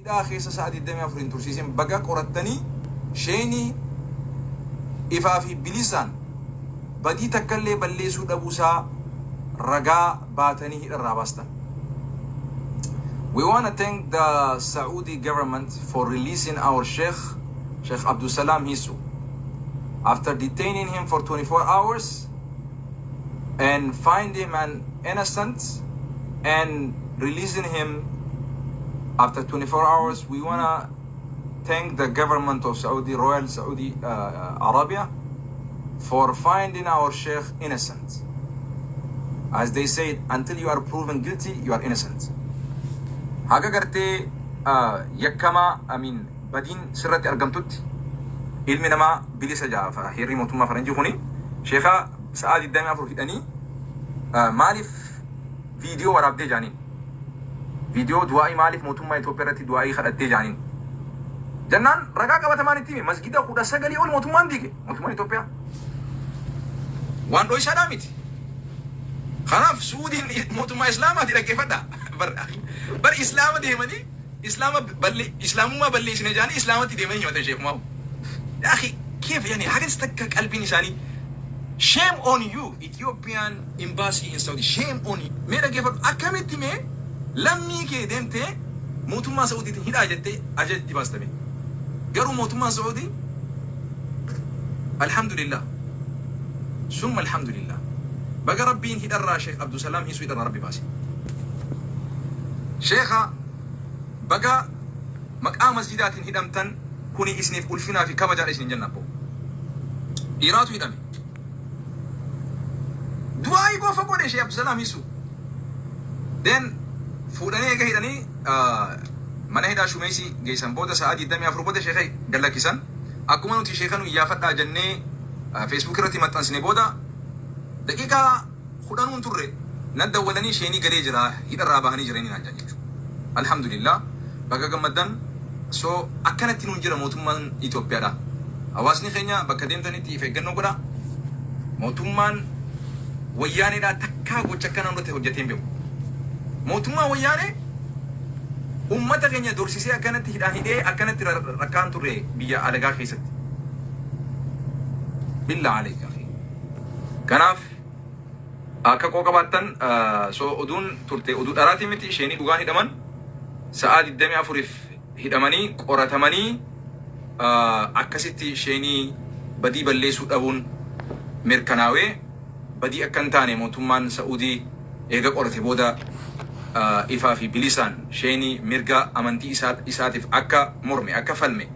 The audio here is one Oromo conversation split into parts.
إذا خيس سعد الدمية فرين ترسيسين بقى قرطني شيني إفافي بلسان بدي تكلي بلسو دبوسا رجاء باتني الرابستان. We want to thank the Saudi government for releasing our Sheikh Abdul Salam Hisu. After detaining him for 24 hours and find him an innocent and releasing him after 24 hours, we want to thank the government of Royal Saudi Arabia for finding our Sheikh innocent. As they said, until you are proven guilty, you are innocent. Haga garte yakkama amin badin sirratti argamtutti ilmi namaa bilisa jaafa hirri mootummaa faranjii kuni sheekha sa'aati 24 hidhanii maaliif viidiyoo waraabdee jaaniin viidiyoo du'aa'ii maaliif mootummaa Itoophiyaa irratti du'aa'ii kadhattee jaaniin jannaan ragaa qabatamaan itti hime masgida 19 ol mootummaan diige mootummaan Itoophiyaa waan dho'isaadhaa miti. Kanaaf Suudiin mootummaa Islaamaati dhaggeeffadha. Bar Islaama deemanii Islaamummaa balleessine jaanii Islaamatti deemanii himatan sheekumaa. Akhi keef yani hagas takka qalbiin isaanii shame on you Ethiopian embassy in Saudi, shame on you. Mee dhaggeeffadhu akkamitti mee lammii kee deemtee mootummaa Saaudiitiin hidhaa jettee ajajatti baastame. Garuu mootummaa Saudii alhamdulillah summa alhamdulillah بقى ربين هيدرا شيخ عبد السلام هي سويدرا ربي باسي شيخا بقى مقام مسجدات هدمتن كوني اسني في ألفنا في كما جار اسني جنبو إيراتو هدمي دواي قوة فقودي شيخ عبد السلام هيسو دين فوداني ايقا هداني من هدا شميسي جيسان بودا سعادي الدمي افرو بودا شيخي قال لك إسان أكو منو تي شيخانو يافتا جنة فيسبوك رتي متنسني بودا دقيقة خدانون ترى ندى ولني شيني قلي جرا هيدا رابهني جريني نانجانيك الحمد لله بقى جمدان سو أكنت تنوجر موتومان إثيوبيا دا أواسني خينيا بقى ديم تاني تي فيجنو كدا موتومان وياني دا تكا وچكنا نرته هجتين بيو موتومان وياني أمتا خينيا دورسيسي أكنت هيدا هيدا أكنت ركان ترى بيا ألغا خيست بالله عليك أخي كناف akka koo qabaattan so oduun turte oduu dharaati miti isheenii dhugaan hidhaman sa'aa 24f hidhamanii qoratamanii akkasitti isheenii badii balleessuu dhabuun mirkanaawee badii akka hin taane mootummaan Saudii eega qorate booda ifaa fi bilisaan isheenii mirga amantii isaatiif akka morme akka falme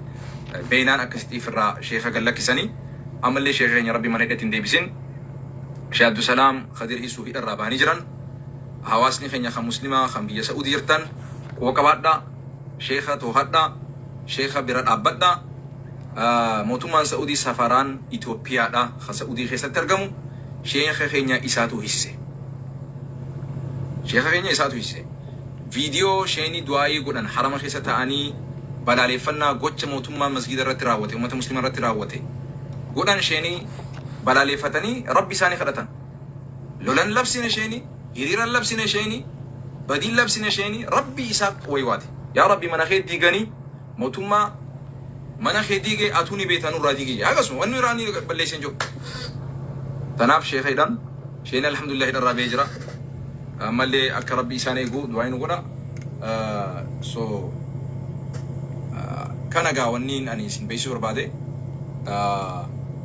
beenaan akkasitti ifirraa sheekha gallakkisanii amallee sheekha keenya rabbi mana hidhatiin deebisin Sheikh Abdul Salam Khadir Hisu hidharraa bahanii jiran hawaasni keenya kan muslimaa kan biyya Saudii jirtan quba qabaadha sheekha to'adha sheekha bira dhaabbadha mootummaan Saudii safaraan Itoophiyaadha kan Saudii keessatti argamu sheekha keenya isaatu hisse sheekha keenya isaatu hisse viidiyoo sheenii du'aayii godhan harama keessa ta'anii balaaleffannaa gocha mootummaa masgida irratti raawwate ummata muslimaa irratti raawwate godhan sheenii balaaleffatanii rabbi isaanii kadhatan lolan labsine sheeni hiriiran labsine sheeni badiin labsine sheeni rabbi isaa waywaate yaa rabbi mana kee diiganii mootummaa mana kee diigee atuuni beetanuu irraa diigee akkasuma wanni iraanii balleessan jiru tanaaf sheekhaydhaan sheeni alhamdulillah hidharraa bee jira ammallee akka rabbi isaan eegu du'aa nu godha so kana gaa wanniin ani isin beeksisuu barbaade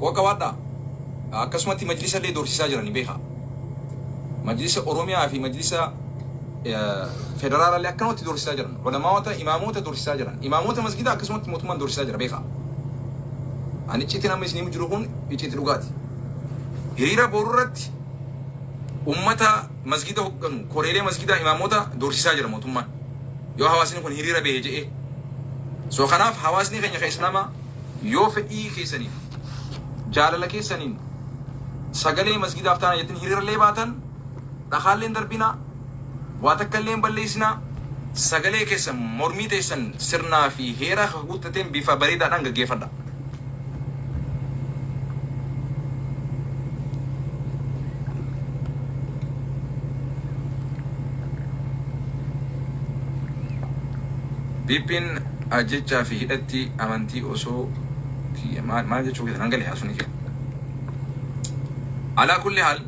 koo qabaadhaa akkasumatti majlisa illee doorsisaa jiranii beekaa majlisa Oromiyaa fi majlisa federaalaa akkanumatti doorsisaa jiran ulamaawota imaamoota doorsisaa jiran imaamoota masgida akkasumatti mootummaan doorsisaa jira beekaa ani icciitiin amma isiniif jiru kun icciitii dhugaati hiriira boru irratti ummata masgida hogganu koreelee masgida imaamoota doorsisaa jira mootummaan yoo hawaasni kun hiriira bahee jedhee so kanaaf hawaasni keenya kan islaamaa yoo fedhii keessaniif jaalala keessaniin sagalee masgidaaf taana jettin hiriirallee baatan dhaqaalleen darbina waa takkalleen balleessinaa sagalee keessan mormii teessan sirnaa fi heera guuttateen bifa bareedaadhaan gaggeeffadha. بيبين أجتشا في هدتي أمانتي أوسو ما جتشو كده نانجلي حاسوني كده على كل حال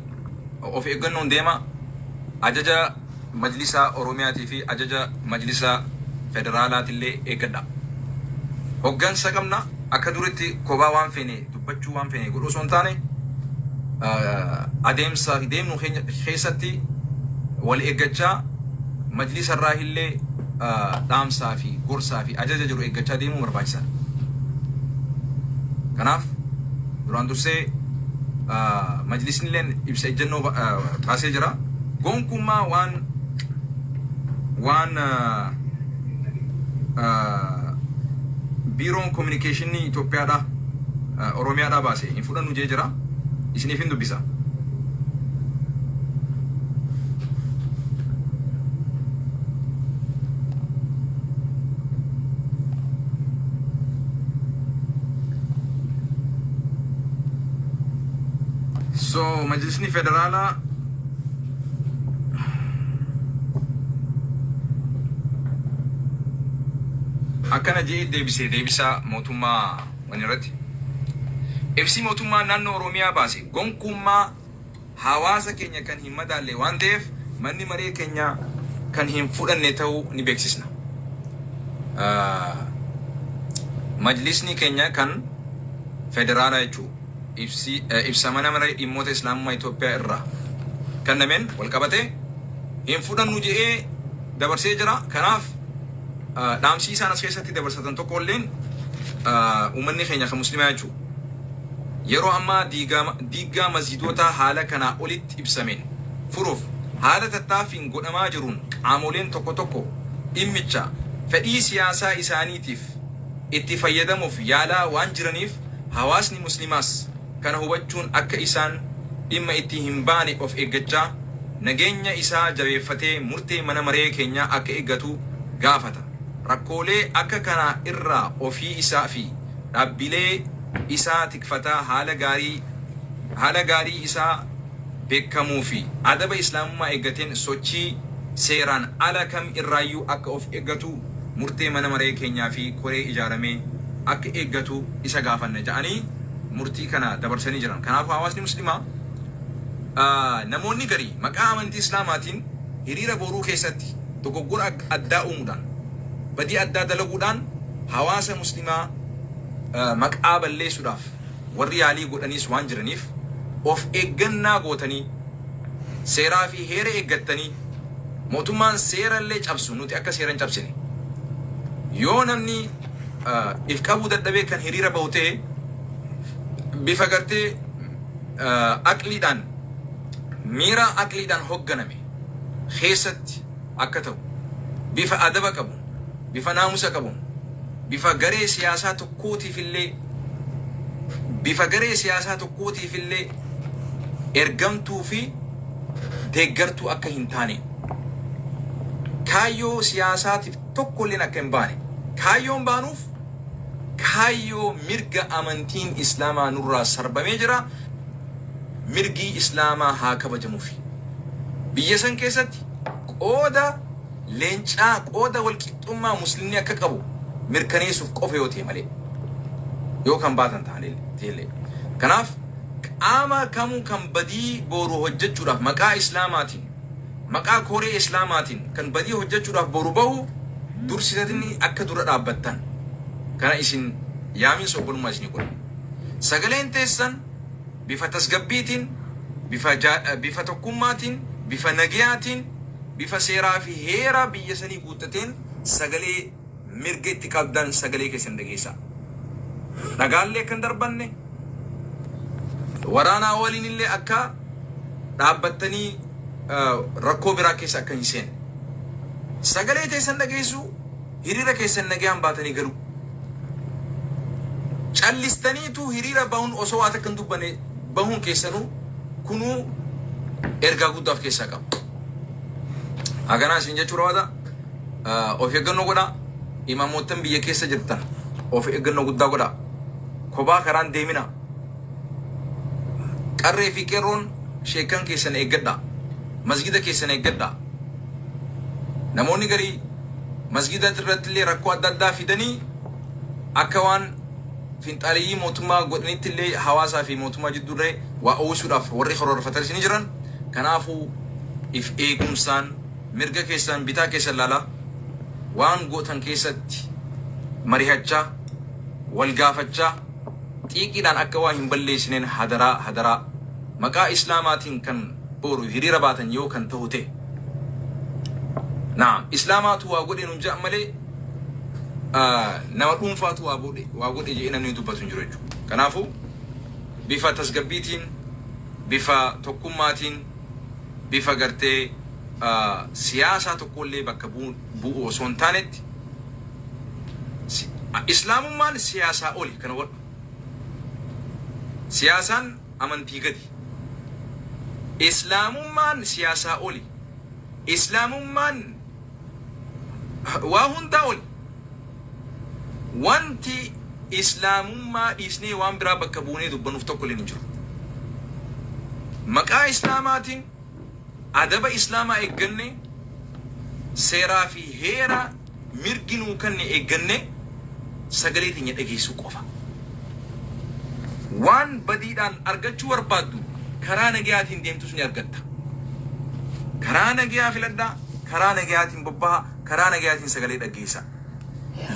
وفي إجنون ديما أججا مجلس أورومياتي في أججا مجلس فدرالات اللي إكدا هوجان سكمنا أكدورتي كوبا وان فيني دبتشو وان فيني قولوا سونتاني أديمسا ديمنو خيستي والإججا مجلس الراهي دامسا في غورسا في أججا جرو إججا ديمو مربايسا كناف duraan dursee majlisni illeen ibsa ejjennoo baasee jira. Gonkummaa waan biiroon kominikeeshinii Itoophiyaadha Oromiyaadha baasee hin fudhannu jee jira. Isiniif hin dubbisa. So majlisni federaalaa akkana jee deebisaa mootummaa wanirratti ibsi mootummaa naannoo Oromiyaa baase gonkummaa hawaasa keenya kan hin madaalle waan ta'eef manni maree keenya kan hin fudhanne ta'uu ni beeksisna. Majlisni keenya kan federaalaa jechuudha. Ibsa mana maree dhimmoota islaamummaa Itoophiyaa irraa kennameen wal qabatee hin fudhannu jedhee dabarsee jira. Kanaaf dhaamsii isaan as keessatti dabarsatan tokko illeen uummanni keenya kan muslimaa jechuudha. Yeroo ammaa diigaa masjiidota haala kanaa olitti ibsameen furuuf haala tattaaffiin godhamaa jiruun qaamoleen tokko tokko dhimmicha fedhii siyaasaa isaaniitiif itti fayyadamuuf yaalaa waan jiraniif hawaasni muslimaas kana hubachuun akka isaan dhimma itti hin baane of eeggachaa nageenya isaa jabeeffatee murtee mana maree keenyaa akka eeggatu gaafata. Rakkoolee akka kanaa irraa ofii isaa fi dhaabbilee isaa tikfataa haala gaarii isaa beekamuu fi adaba islaamummaa eeggateen sochii seeraan ala kam irraayyuu akka of eeggatu murtee mana maree keenyaa fi koree ijaaramee akka eeggatu isa gaafanna jedhanii murtii kana dabarsanii jiran. Kanaaf hawaasni muslimaa namoonni garii maqaa amantii islaamaatiin hiriira boruu keessatti dogoggora addaa uumuudhaan badii addaa dalaguudhaan hawaasa muslimaa maqaa balleessuudhaaf warri yaalii godhaniis waan jiraniif of eeggannaa gootanii seeraa fi heera eeggattanii mootummaan seerallee cabsu nuti akka seeran cabsine yoo namni if qabuu dadhabee kan hiriira bahu ta'e bifa gartee aqliidhaan miira aqliidhaan hoogganame keessatti akka ta'u bifa adaba qabu bifa naamusa qabu bifa garee siyaasaa tokkootiif illee ergamtuu fi deeggartuu akka hin taane kaayyoo siyaasaatiif tokkolleen akka hin baane kaayyoon baanuuf kaayyoo mirga amantiin islaamaa nurraa sarbamee jira. Mirgi islaamaa haa kabajamuufi biyya san keessatti qooda leencaa qooda walqixxummaa muslimni akka qabu mirkaneessuuf qofa yoo ta'e malee yoo kan baatan ta'anillee. Kanaaf qaama kamuu kan badii boru hojjechuudhaaf maqaa islaamaatiin maqaa koree islaamaatiin kan badii hojjechuudhaaf boru bahu dursitanii akka dura dhaabbattan kana isin yaamin sobbolummaa isinii godha. Sagaleen teessan bifa tasgabbiitiin bifa tokkummaatiin bifa nagayaatiin bifa seeraa fi heera biyya sanii guuttateen sagalee mirga itti qabdan sagalee keessan dhageessaa. Dhagaallee kan darbanne waraanaa waliin illee akka dhaabbattanii rakkoo biraa keessa akka hin seenne sagalee teessan dhageessu hiriira keessan nagayaan baatanii galu. Callistaniitu hiriira bahuun osoo waan akka hin dubbanne bahuun keessanuu kunuu ergaa guddaaf keessaa qaba. Haganaa isin jechuu raawwata of eeggannoo godhaa. Imaamoottan biyya keessa jirtan of eeggannoo guddaa godhaa. Kophaa karaan deemina. Qarree fi qeerroon sheekan keessan eeggadhaa. Masgida keessan eeggadhaa. Namoonni garii مسجد الرت اللي ركوا الددا في دني أكوان فينتالي موتما قدنيت اللي حواسا في موتما جدوري وأوسو داف وري خرور فترش نجران كنافو إف إيكم سان مرجع كيسان بيتا كيسان لالا وان قوتن كيست مريحتشا والقافتشا تيكي دان أكوان بلي سنين هدرا مقا إسلاماتين كان بورو هريرا باتن يو كان تهوتي نعم إسلامات هو أقول إنه جاء ملي نمر أنفات وأقول إجي إنا نيوتوبة تنجرجو كنافو بفا تسقبيتين بفا تقوماتين بفا قرتي سياسة تقول لي بكبون بو سونتانت إسلام مان سياسة أولي كنور سياسة أمنتي قدي إسلام مان سياسة أولي إسلام مان وهن داول وانتي إسلام ما إسني وان برا بكبوني دبنو فتوكل نجر مكا إسلامات أدب إسلام إيجنة سيرا في هيرا مرجنو كن إيجنة سجلت إني أجي سوقفا وان بديدان أرجع وربادو كرانا جاتين ديم تسني أرجعتا كرانا جيا في لدا كرانا جاتين ببها كرانا جاتين سجلت أجيسا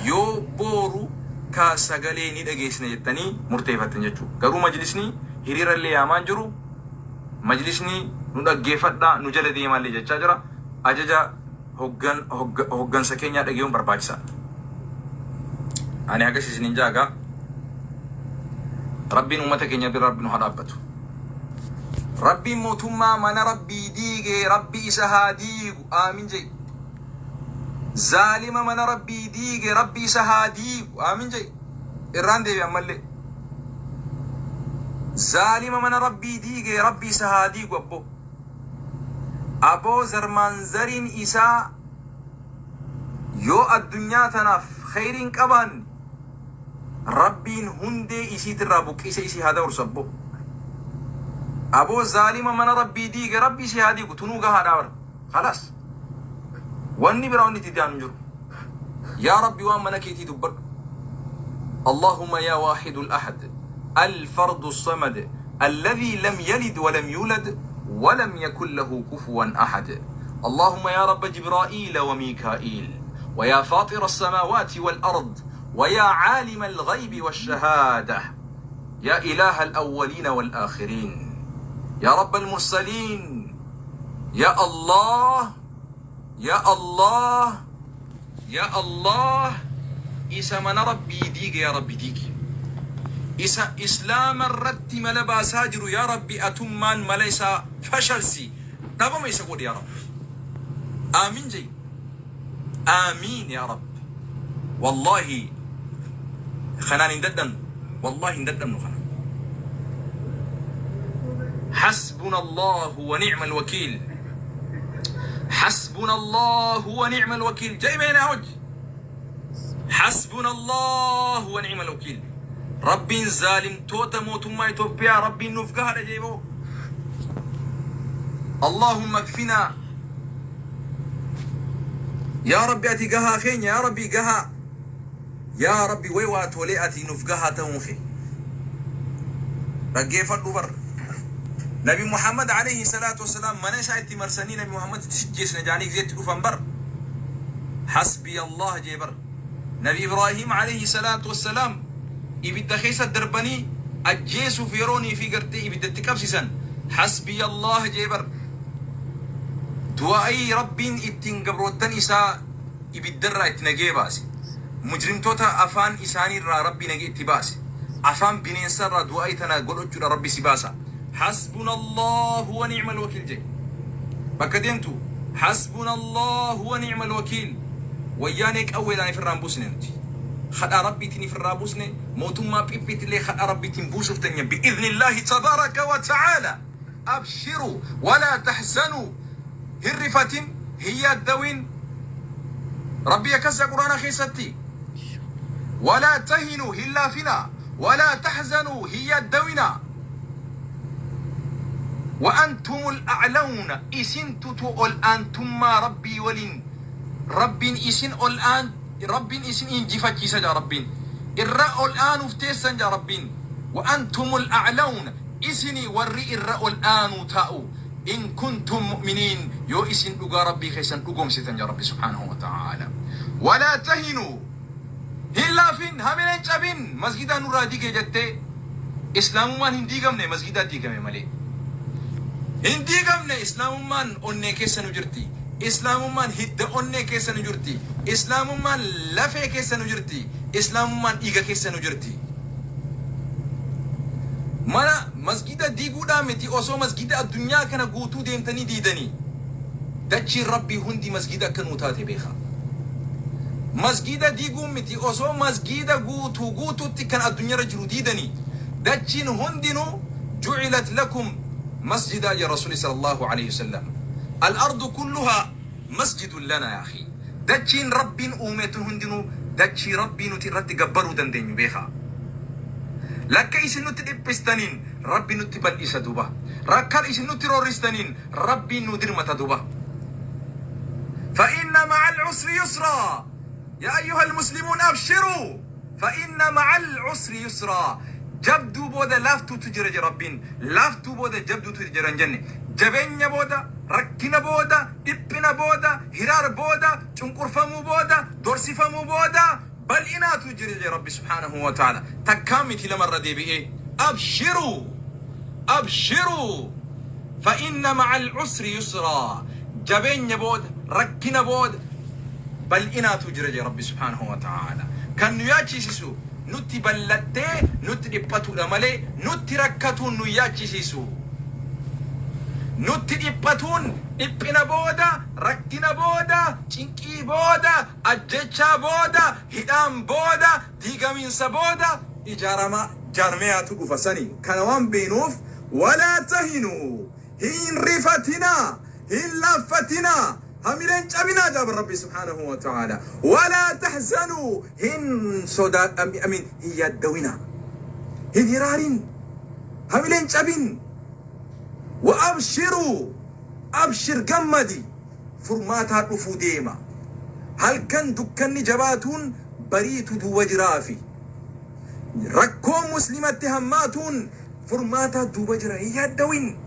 يو بورو كا سجلي نيد أجيسنا جتني مرتبة تنجتو كرو مجلسني هيرير اللي أمان جرو مجلسني نودا جيفدا نجلة دي مالي جتشاجرا أججا هوجن سكينيا دقيقون برباجسا أنا هكذا سنين جاكا ربي نومتك إني برب نهربته ربي موتما من ربي ديجي ربي سهاديج آمين جي ظالم من ربي ديجي ربي سهاديج آمين جي إيران دي بيعمل ظالم من ربي ديجي ربي سهاديج أبو زرمان زرين إساء يو الدنيا تناف خيرين كبان ربين هندي إسي ترابوك إسي هذا ورسبو أبو ظالم من ربي ديك ربي سهادي تنوغا هذا خلاص واني براوني تدان جرو يا ربي وامنك تدبر اللهم يا واحد الأحد الفرد الصمد الذي لم يلد ولم يولد ولم يكن له كفوا أحد اللهم يا رب جبرائيل وميكائيل ويا فاطر السماوات والأرض ويا عالم الغيب والشهادة يا إله الأولين والآخرين يا رب المرسلين يا الله يا الله يا الله إسا من ربي ديك يا ربي ديك إسا إسلام الرد ملبا ساجر يا ربي أتمان مليسا فشلسي نبا ما يسقود يا رب آمين جي آمين يا رب والله خنان نددن والله نددن خنان حسبنا الله ونعم الوكيل حسبنا الله ونعم الوكيل جاي بين أوج حسبنا الله ونعم الوكيل رب ظالم توتا موت ما يتوبيا رب نفقها لجيبو اللهم اكفنا يا ربي أتي قها خين يا ربي قها يا ربي ويوات وليأتي نفقها تونخي رقيف الدبر نبي محمد عليه الصلاة والسلام من ساعتي مرسني نبي محمد تسجيس نجانيك زيت تلوفن حسبي الله جيبر نبي إبراهيم عليه الصلاة والسلام إبدا خيسة دربني أجيسو فيروني في قرتي إبدا تكبسسا حسبي الله جيبر دعائي ربين اتنقبروتن إساء إبدا اتنقي باسي مجرم توتا أفان إساني را ربي نقي اتباسي أفان بنين سر دعائي تنا قول أجل ربي سباسا حسبنا الله ونعم الوكيل جي بكدينتو حسبنا الله ونعم الوكيل ويانيك أولا في الرامبوسني نتي خدا ربي تني في الرامبوسني موتما بيبيت اللي خدا ربي تنبوسو فتنيا بإذن الله تبارك وتعالى أبشروا ولا تحزنوا هرفتم هي الدوين ربي يكسى قرآن خيستي ولا تهنوا هلا فينا ولا تحزنوا هي الدوينا وأنتم الأعلون إسنتو تقول أنتم ما ربي ولين ربين إسن الآن ربين إسن إنجفا كيسا جا ربين الرأ الآن افتيسا جا ربين وأنتم الأعلون إسني ورّي الرأ الآن تاؤ إن كنتم مؤمنين يو إسن أغا ربي خيسن أغم ستن جا ربي سبحانه وتعالى ولا تهنوا هلا فين همين جابين مسجدا نورا ديكي جتة إسلام من هندي قمنا مسجدا ديكي ملي هندي قمنا إسلام من أني كيسا نجرتي إسلام من هد أني كيسا نجرتي إسلام من لفه كيسا نجرتي إسلام من إيغا كيسا نجرتي مانا مسجدا ديكو دامتي أصو مسجدا الدنيا كان قوتو ديمتني ديدني دجي ربي هندي مسجدا كنوتاتي بيخا مسجدا ديكو متي أصو مسجدا قوتو كان الدنيا رجلو ديدني دجين هندنو جعلت لكم مسجدا يا رسول صلى الله عليه وسلم الأرض كلها مسجد لنا يا أخي دجين ربي أوميت هندنو دجي ربي نترد قبرو دندين بيخا لك إسن نتلبستنين ربي نتبل إسا دوبا ركال إسن نترورستنين ربي ندير متى دوبا فإن مع العسر يسرا يا أيها المسلمون أبشروا فإن مع العسر يسرا جبدو بودا لافتو تجرج ربين لافتو بودا جبدو تجرن جنة جبين بودا ركنا بودا إبنا بودا هرار بودا تنقر فمو بودا دورسي فمو بودا بل إنا تجرج ربي سبحانه وتعالى تكامتي لمرة دي بإيه أبشروا أبشروا فإن مع العسر يسرا جبين بودا ركنا بودا بل إنا تجرج ربي سبحانه وتعالى كان ياتي سيسو نتي بلتة نتي إبتو لمالي نتي ركتون نياتي سيسو نتي إبتون إبنا بودا ركنا بودا تنكي بودا أجيشا بودا هدام بودا ديغامين سبودا إجارما جارمياتو أفساني كانوان بينوف ولا تهنوا هين رفتنا هين لفتنا هميلين جابنا جاب ربي سبحانه وتعالى ولا تحزنوا هن صدا أمين هي الدوينة هن هرارين هميلين جابين وأبشروا أبشر جمدي فرماتها الأفوديما هل كان دكاني جباتون بريت دو وجرافي ركوم مسلمة هماتون فرماتها دو وجرا هي الدوين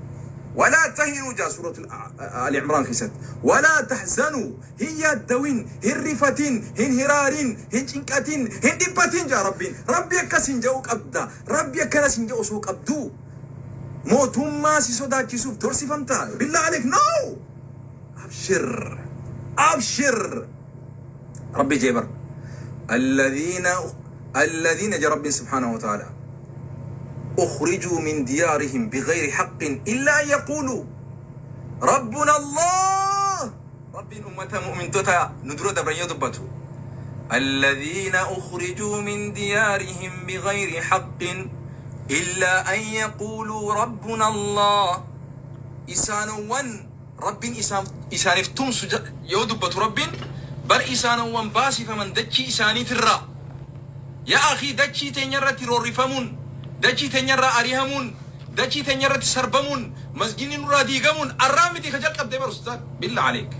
ولا تهنوا جاء سورة آل عمران خسد ولا تحزنوا هي الدوين هن رفتين هن هرارين هن جنكتين هن دبتين جاء ربي كسين جاوك أبدا ربي كنسين جاو سوك أبدو موتهم ما سيسودا كيسوف دورسي فهمتا بالله عليك نو أبشر أبشر ربي جيبر الذين جاء ربي سبحانه وتعالى أخرجوا من ديارهم بغير حق إلا أن يقولوا ربنا الله ربي أمتها مؤمن توتا ندرو دبرين يدبتو الذين أخرجوا من ديارهم بغير حق إلا أن يقولوا ربنا الله إسانوان رب إسانفتم يدبتو رب بل إسانوان باسي فمن دجي إساني ترى يا أخي دجي تنيرة ترورفمون دجي تنيرة أريهمون دجي تنيرة تسربمون مسجين نورا ديغمون الرامتي خجل قبل دبر أستاذ بالله عليك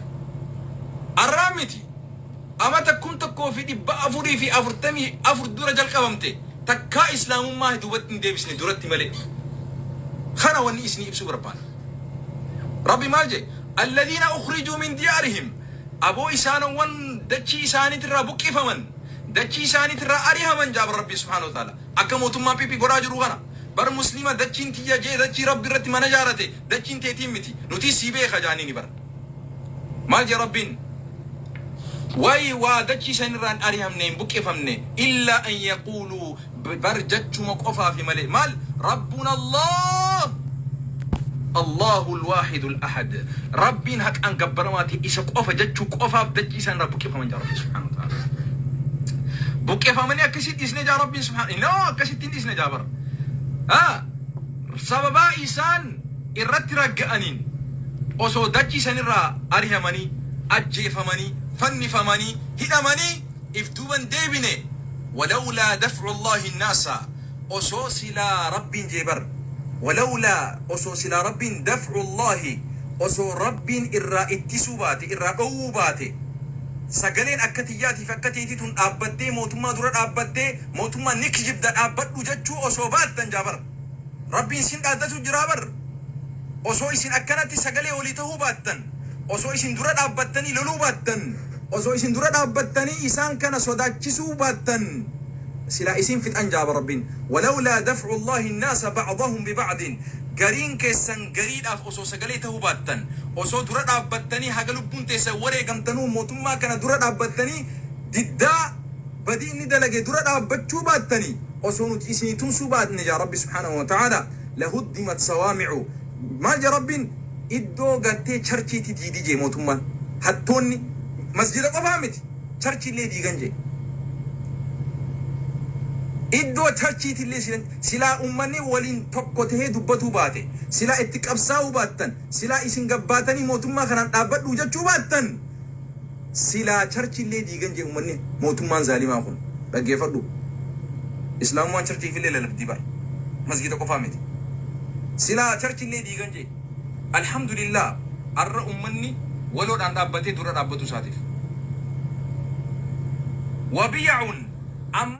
الرامتي أما تكون تكو في دي بأفوري في أفرتمي أفر دورة جل قوامتي تكا إسلام ما دوبت نديبسني دورتي ملك خنا وني إسني إبسو بربان ربي مالجي الذين أخرجوا من ديارهم أبو إسان ون دجي إساني ترى بكي فمن دجي إساني ترى أريها من جاب ربي سبحانه وتعالى أكمو تما بيبي قراج روغانا بر مسلمة دجين تيجا جي دجي ربي رتي منجارته دجين تيتيمتي نتي سيبه خجاني نبر مالجي ربين واي ودجي سنران أريهم نيم بكي فمني إلا أن يقولوا برجتش مقفا في ملئ مال ربنا الله الله الواحد الأحد ربين هك أن قبرماتي إيسا قفا جتشو قفا بدجي سنران بكي فمن جا ربي سبحانه وتعالى بكي فمني أكسيت إسني جا ربي سبحانه لا أكسيت إسني جابر سببا إيسان إرت رقأنين أصو دجي سنران أريهمني أجي فمني فني فماني هدماني افتوبا ديبني ولولا دفع الله الناس أصوصلا رب جبر ولولا أصوصلا رب دفع الله أصو رب إرى اتسوبات إرى قوبات sagaleen akkatiyyaati fakkatiiti tun dhaabbattee mootummaa dura dhaabbattee mootummaa ni kijibda dhaabbadhu jechuu osoo baattan jaabar rabbiin sin dhaaddatu jira bar osoo isin akkanatti sagalee olii ta'uu baattan osoo isin dura dhaabbattanii loluu baattan osoo isin dura dhaabbattanii isaan kana sodaachisuu baattan sila isin fixan jaaba rabbiin walawlaa daf'u allahi innaasa ba'dahum biba'din gariin keessan gariidhaaf osoo sagalee ta'uu baattan osoo dura dhaabbattanii haga lubbuun teessan wareegamtanuu mootummaa kana dura dhaabbattanii diddaa badii inni dalage dura dhaabbachuu baattanii osoo nuti isinii tumsuu baatne jaa rabbi subhaanahu wa ta'aala lahuddimat sawaamicu maal jaa rabbiin iddoo gartee charchiiti diidii jee mootummaan hattoonni masjida qofaa miti charchiillee diigan jee iddoo charchiitillee silaa ummanni waliin tokko tahee dubbatuu baate silaa itti qabsaa'uu baattan silaa isin gabbaatanii mootummaa kanaan dhaabbadhu jechuu baattan silaa charchiillee diigan jee ummanni mootummaan zaalimaa kun dhaggeeffadhu islaamumaan charchiifillee lalabdii bara masjida qofaa miti silaa charchiillee diigan jee alhamdulillah arra ummanni waloodhaan dhaabbatee dura dhaabbatu isaatiif wabiya'uun